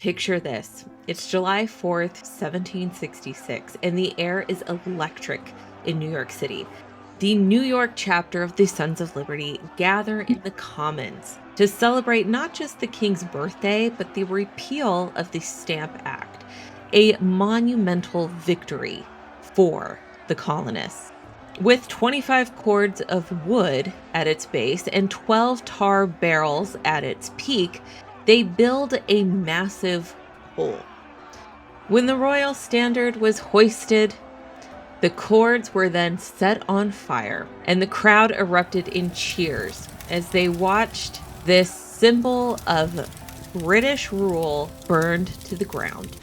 Picture this. It's July 4th, 1766, and the air is electric in New York City. The New York chapter of the Sons of Liberty gather in the Commons to celebrate not just the King's birthday, but the repeal of the Stamp Act, a monumental victory for the colonists. With 25 cords of wood at its base and 12 tar barrels at its peak, they build a massive pole. When the royal standard was hoisted, the cords were then set on fire, and the crowd erupted in cheers as they watched this symbol of British rule burned to the ground.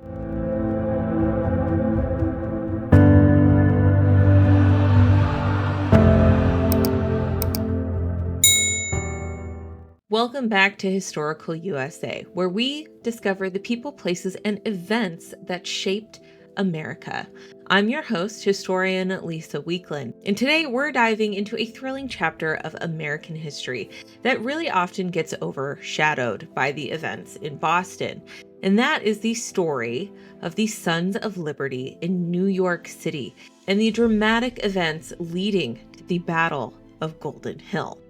Welcome back to Historical USA, where we discover the people, places, and events that shaped America. I'm your host, historian Lisa Weekland, and today we're diving into a thrilling chapter of American history that really often gets overshadowed by the events in Boston, and that is the story of the Sons of Liberty in New York City and the dramatic events leading to the Battle of Golden Hill.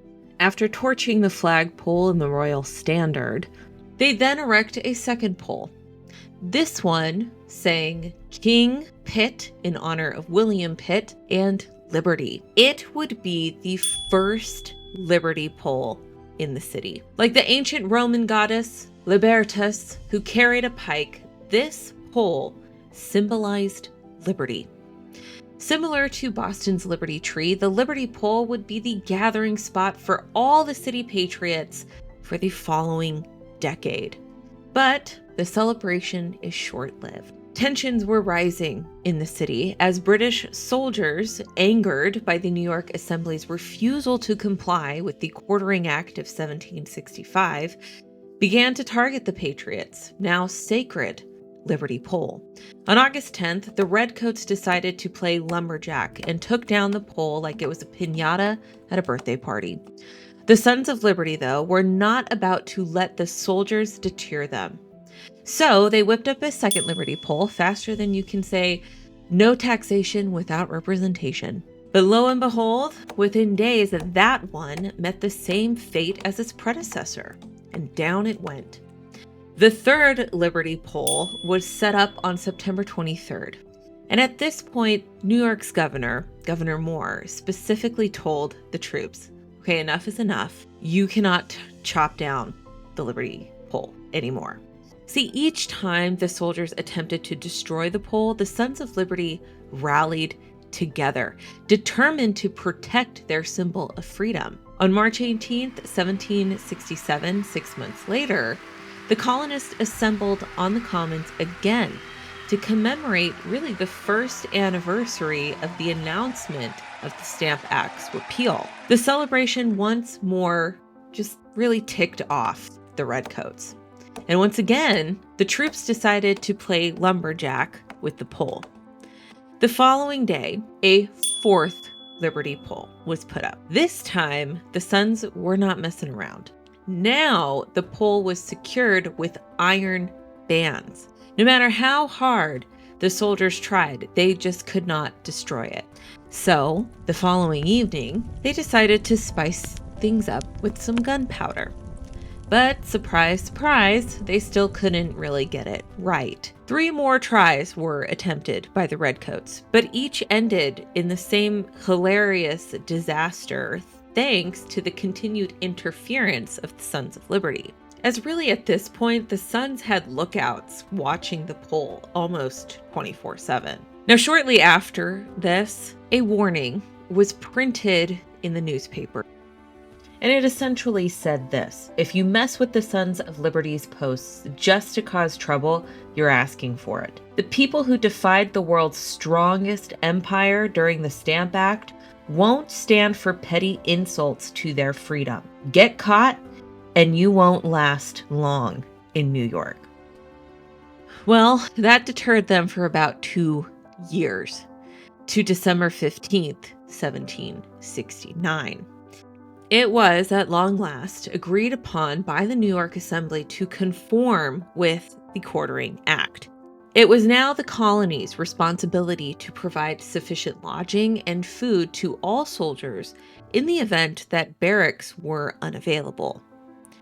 After torching the flagpole and the royal standard, they then erect a second pole. This one saying King Pitt in honor of William Pitt and Liberty. It would be the first Liberty pole in the city. Like the ancient Roman goddess Libertas, who carried a pike, this pole symbolized liberty. Similar to Boston's Liberty Tree, the Liberty Pole would be the gathering spot for all the city patriots for the following decade. But the celebration is short-lived. Tensions were rising in the city as British soldiers, angered by the New York Assembly's refusal to comply with the Quartering Act of 1765, began to target the patriots, now sacred, Liberty Pole. On August 10th, the Redcoats decided to play lumberjack and took down the pole like it was a piñata at a birthday party. The Sons of Liberty, though, were not about to let the soldiers deter them. So they whipped up a second Liberty Pole faster than you can say, no taxation without representation. But lo and behold, within days, that one met the same fate as its predecessor, and down it went. The third Liberty Pole was set up on September 23rd. And at this point, New York's Governor Moore, specifically told the troops, okay, enough is enough. You cannot chop down the Liberty Pole anymore. See, each time the soldiers attempted to destroy the pole, the Sons of Liberty rallied together, determined to protect their symbol of freedom. On March 18th, 1767, 6 months later, the colonists assembled on the Commons again to commemorate really the first anniversary of the announcement of the Stamp Act's repeal. The celebration once more just really ticked off the Redcoats. And once again, the troops decided to play lumberjack with the pole. The following day, a fourth Liberty Pole was put up. This time, the Sons were not messing around. Now, the pole was secured with iron bands. No matter how hard the soldiers tried, they just could not destroy it. So, the following evening, they decided to spice things up with some gunpowder. But surprise, surprise, they still couldn't really get it right. 3 more tries were attempted by the Redcoats, but each ended in the same hilarious disaster, thanks to the continued interference of the Sons of Liberty. As really at this point, the Sons had lookouts watching the pole almost 24/7. Now, shortly after this, a warning was printed in the newspaper. And it essentially said this: if you mess with the Sons of Liberty's posts just to cause trouble, you're asking for it. The people who defied the world's strongest empire during the Stamp Act won't stand for petty insults to their freedom. Get caught, and you won't last long in New York. Well, that deterred them for about 2 years, to December 15th, 1769. It was, at long last, agreed upon by the New York Assembly to conform with the Quartering Act. It was now the colony's responsibility to provide sufficient lodging and food to all soldiers in the event that barracks were unavailable.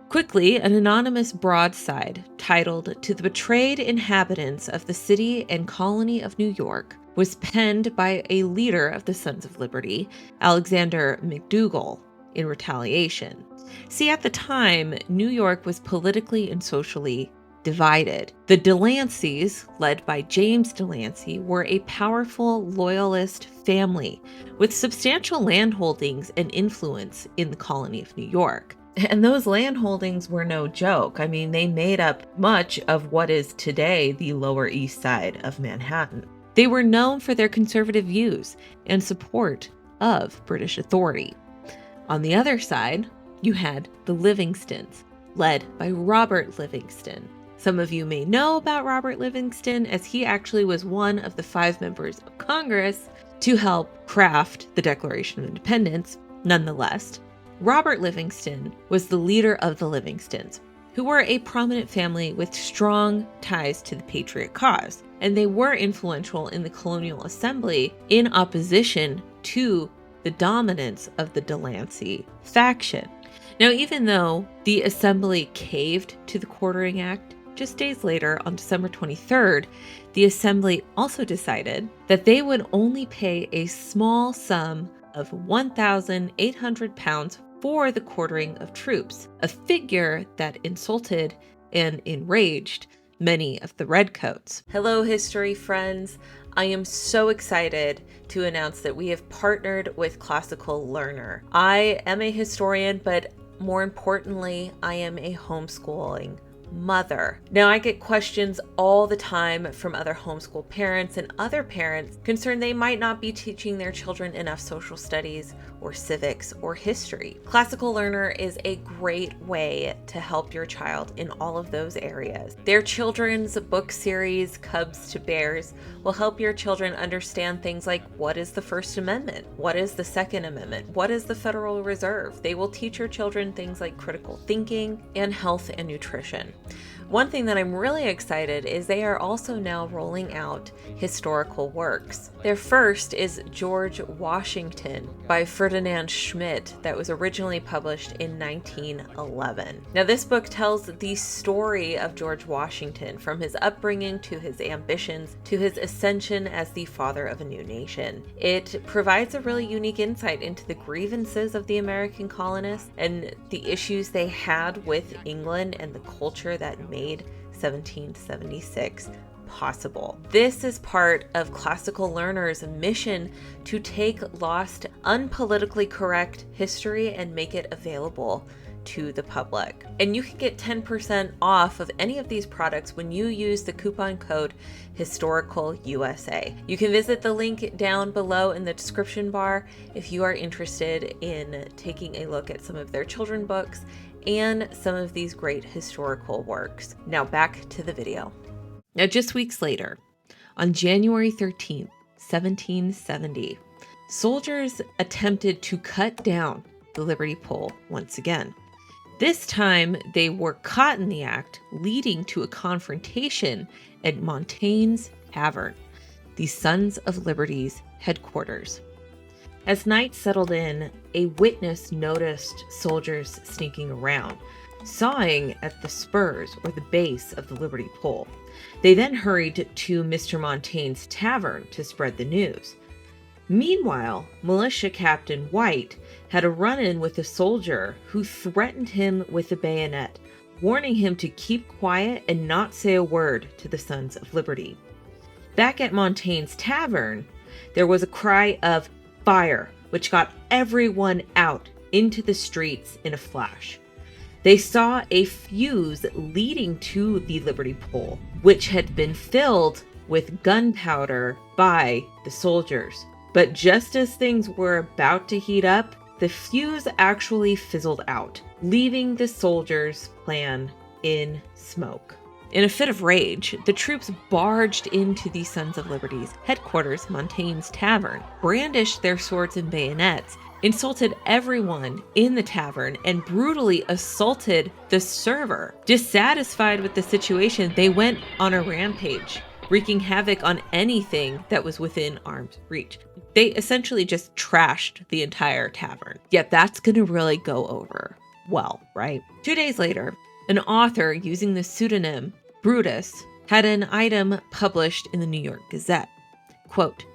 Quickly, an anonymous broadside titled "To the Betrayed Inhabitants of the City and Colony of New York" was penned by a leader of the Sons of Liberty, Alexander McDougall, in retaliation. See, at the time, New York was politically and socially divided. The DeLanceys, led by James DeLancey, were a powerful loyalist family with substantial landholdings and influence in the colony of New York. And those landholdings were no joke. I mean, they made up much of what is today the Lower East Side of Manhattan. They were known for their conservative views and support of British authority. On the other side, you had the Livingstons, led by Robert Livingston. Some of you may know about Robert Livingston, as he actually was one of the 5 members of Congress to help craft the Declaration of Independence. Nonetheless, Robert Livingston was the leader of the Livingstons, who were a prominent family with strong ties to the Patriot cause, and they were influential in the colonial assembly in opposition to the dominance of the DeLancey faction. Now, even though the assembly caved to the Quartering Act, just days later, on December 23rd, the assembly also decided that they would only pay a small sum of 1,800 pounds for the quartering of troops, a figure that insulted and enraged many of the redcoats. Hello, history friends. I am so excited to announce that we have partnered with Classical Learner. I am a historian, but more importantly, I am a homeschooling mother. Now, I get questions all the time from other homeschool parents and other parents concerned they might not be teaching their children enough social studies or civics or history. Classical Learner is a great way to help your child in all of those areas. Their children's book series, Cubs to Bears, will help your children understand things like, what is the First Amendment? What is the Second Amendment? What is the Federal Reserve? They will teach your children things like critical thinking and health and nutrition. One thing that I'm really excited is they are also now rolling out historical works. Their first is George Washington by Ferdinand Schmidt, that was originally published in 1911. Now, this book tells the story of George Washington, from his upbringing to his ambitions to his ascension as the father of a new nation. It provides a really unique insight into the grievances of the American colonists and the issues they had with England and the culture that made 1776 possible. This is part of Classical Learner's mission to take lost, unpolitically correct history and make it available to the public. And you can get 10% off of any of these products when you use the coupon code HistoricalUSA. You can visit the link down below in the description bar if you are interested in taking a look at some of their children's books and some of these great historical works. Now back to the video. Now, just weeks later, on January 13th, 1770, soldiers attempted to cut down the Liberty Pole once again. This time, they were caught in the act, leading to a confrontation at Montaigne's Tavern, the Sons of Liberty's headquarters. As night settled in, a witness noticed soldiers sneaking around, sawing at the spurs or the base of the Liberty Pole. They then hurried to Mr. Montaine's tavern to spread the news. Meanwhile, Militia Captain White had a run-in with a soldier who threatened him with a bayonet, warning him to keep quiet and not say a word to the Sons of Liberty. Back at Montaigne's tavern, there was a cry of fire, which got everyone out into the streets in a flash. They saw a fuse leading to the Liberty Pole, which had been filled with gunpowder by the soldiers. But just as things were about to heat up, the fuse actually fizzled out, leaving the soldiers' plan in smoke. In a fit of rage, the troops barged into the Sons of Liberty's headquarters, Montayne's Tavern, brandished their swords and bayonets, insulted everyone in the tavern, and brutally assaulted the server. Dissatisfied with the situation, they went on a rampage, wreaking havoc on anything that was within arm's reach. They essentially just trashed the entire tavern. Yet that's gonna really go over well, right? 2 days later, an author using the pseudonym Brutus had an item published in the New York Gazette. Quote,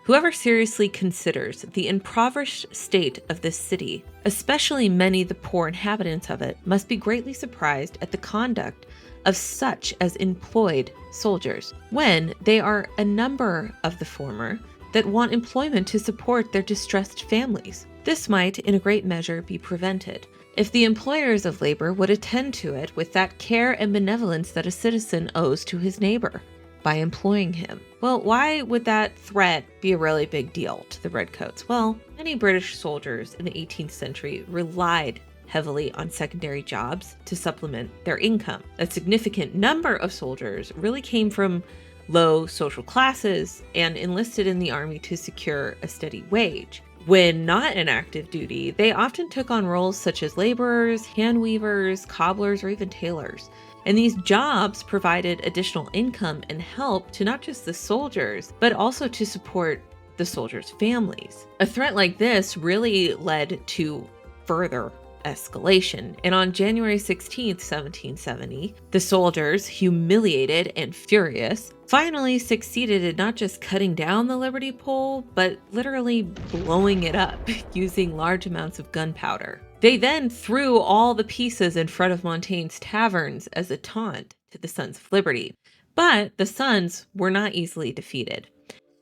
"Whoever seriously considers the impoverished state of this city, especially many of the poor inhabitants of it, must be greatly surprised at the conduct of such as employed soldiers, when they are a number of the former that want employment to support their distressed families. This might, in a great measure, be prevented, if the employers of labor would attend to it with that care and benevolence that a citizen owes to his neighbor, by employing him." Well, why would that threat be a really big deal to the Redcoats? Well, many British soldiers in the 18th century relied heavily on secondary jobs to supplement their income. A significant number of soldiers really came from low social classes and enlisted in the army to secure a steady wage. When not in active duty, they often took on roles such as laborers, hand weavers, cobblers, or even tailors. And these jobs provided additional income and help to not just the soldiers, but also to support the soldiers' families. A threat like this really led to further escalation. And on January 16th, 1770, the soldiers, humiliated and furious, finally succeeded in not just cutting down the Liberty Pole, but literally blowing it up using large amounts of gunpowder. They then threw all the pieces in front of Montaine's taverns as a taunt to the Sons of Liberty. But the Sons were not easily defeated.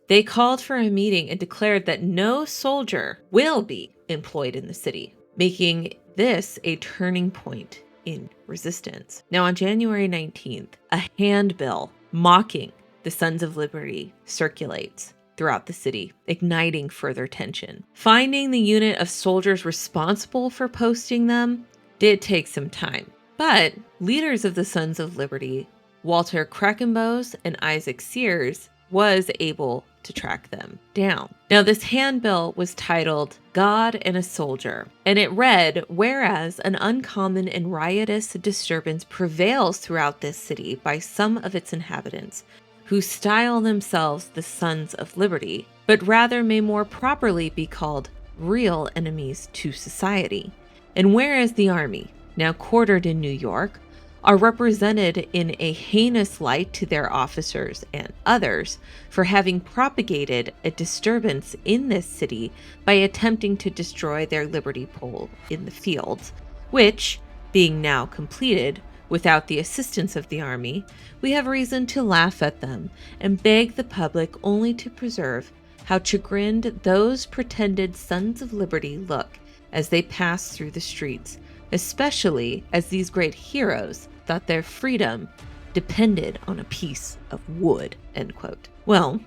They called for a meeting and declared that no soldier will be employed in the city, making this a turning point in resistance. Now, on January 19th, a handbill mocking the Sons of Liberty circulates throughout the city, igniting further tension. Finding the unit of soldiers responsible for posting them did take some time, but leaders of the Sons of Liberty, Walter Quackenbos and Isaac Sears, was able to track them down. Now, this handbill was titled God and a Soldier, and it read, "Whereas an uncommon and riotous disturbance prevails throughout this city by some of its inhabitants, who style themselves the Sons of Liberty, but rather may more properly be called real enemies to society. And whereas the army, now quartered in New York, are represented in a heinous light to their officers and others for having propagated a disturbance in this city by attempting to destroy their Liberty Pole in the fields, which, being now completed, without the assistance of the army, we have reason to laugh at them and beg the public only to preserve how chagrined those pretended Sons of Liberty look as they pass through the streets, especially as these great heroes thought their freedom depended on a piece of wood." End quote. Well,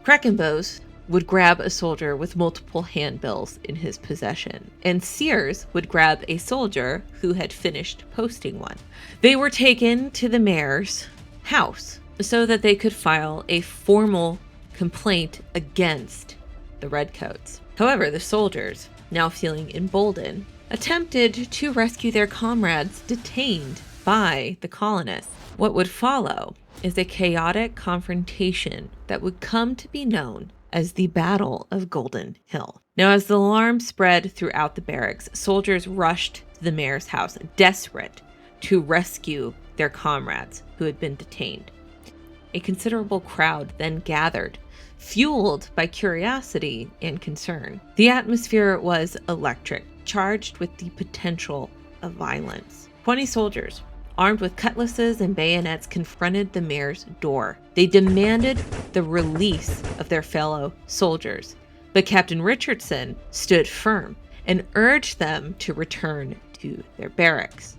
Quackenbos would grab a soldier with multiple handbills in his possession, and Sears would grab a soldier who had finished posting one. They were taken to the mayor's house so that they could file a formal complaint against the Redcoats. However, the soldiers, now feeling emboldened, attempted to rescue their comrades detained by the colonists. What would follow is a chaotic confrontation that would come to be known as the Battle of Golden Hill. Now, as the alarm spread throughout the barracks, soldiers rushed to the mayor's house, desperate to rescue their comrades who had been detained. A considerable crowd then gathered, fueled by curiosity and concern. The atmosphere was electric, charged with the potential of violence. 20 soldiers, armed with cutlasses and bayonets, confronted the mayor's door. They demanded the release of their fellow soldiers, but Captain Richardson stood firm and urged them to return to their barracks,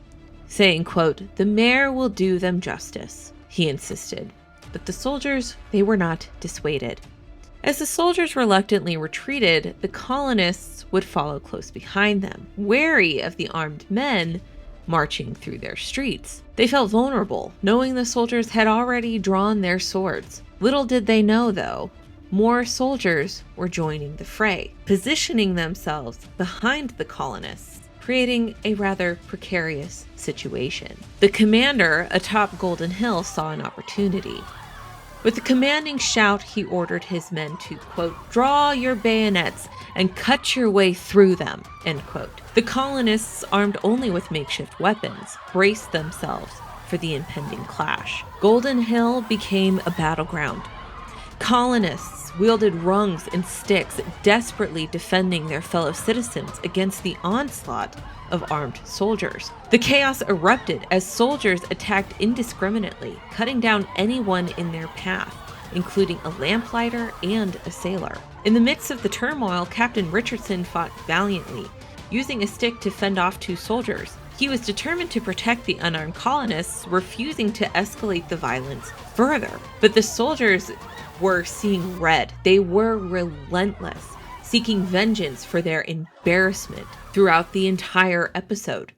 saying, quote, "The mayor will do them justice," he insisted. But the soldiers, they were not dissuaded. As the soldiers reluctantly retreated, the colonists would follow close behind them. Wary of the armed men marching through their streets. They felt vulnerable, knowing the soldiers had already drawn their swords. Little did they know, though, more soldiers were joining the fray, positioning themselves behind the colonists, creating a rather precarious situation. The commander atop Golden Hill saw an opportunity. With a commanding shout, he ordered his men to, quote, draw your bayonets and cut your way through them, end quote. The colonists, armed only with makeshift weapons, braced themselves for the impending clash. Golden Hill became a battleground. Colonists wielded rungs and sticks, desperately defending their fellow citizens against the onslaught of armed soldiers. The chaos erupted as soldiers attacked indiscriminately, cutting down anyone in their path, including a lamplighter and a sailor. In the midst of the turmoil, Captain Richardson fought valiantly, using a stick to fend off two soldiers. He was determined to protect the unarmed colonists, refusing to escalate the violence further. But the soldiers were seeing red. They were relentless, seeking vengeance for their embarrassment throughout the entire episode.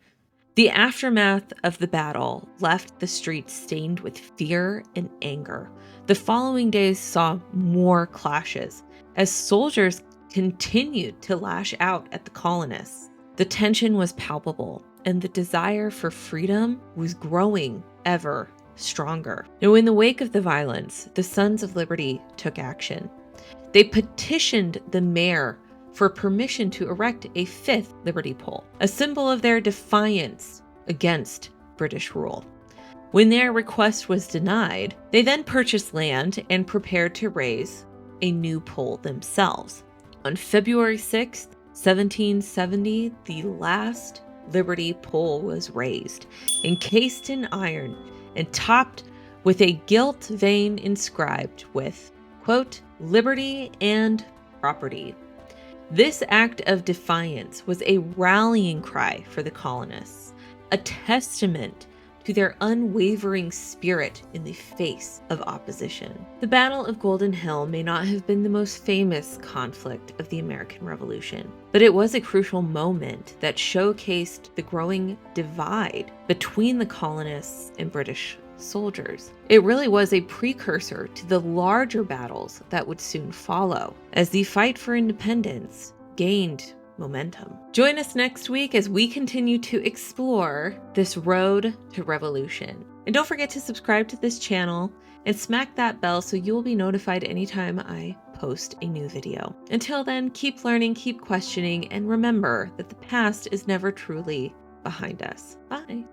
The aftermath of the battle left the streets stained with fear and anger. The following days saw more clashes as soldiers continued to lash out at the colonists. The tension was palpable, and the desire for freedom was growing ever stronger. Now, in the wake of the violence, the Sons of Liberty took action. They petitioned the mayor for permission to erect a fifth Liberty Pole, a symbol of their defiance against British rule. When their request was denied, they then purchased land and prepared to raise a new pole themselves. On February 6th, 1770, the last Liberty Pole was raised, encased in iron and topped with a gilt vane inscribed with, quote, liberty and property. This act of defiance was a rallying cry for the colonists, a testament to their unwavering spirit in the face of opposition. The Battle of Golden Hill may not have been the most famous conflict of the American Revolution, but it was a crucial moment that showcased the growing divide between the colonists and British soldiers. It really was a precursor to the larger battles that would soon follow as the fight for independence gained momentum. Join us next week as we continue to explore this road to revolution. And don't forget to subscribe to this channel and smack that bell so you'll be notified anytime I post a new video. Until then, keep learning, keep questioning, and remember that the past is never truly behind us. Bye.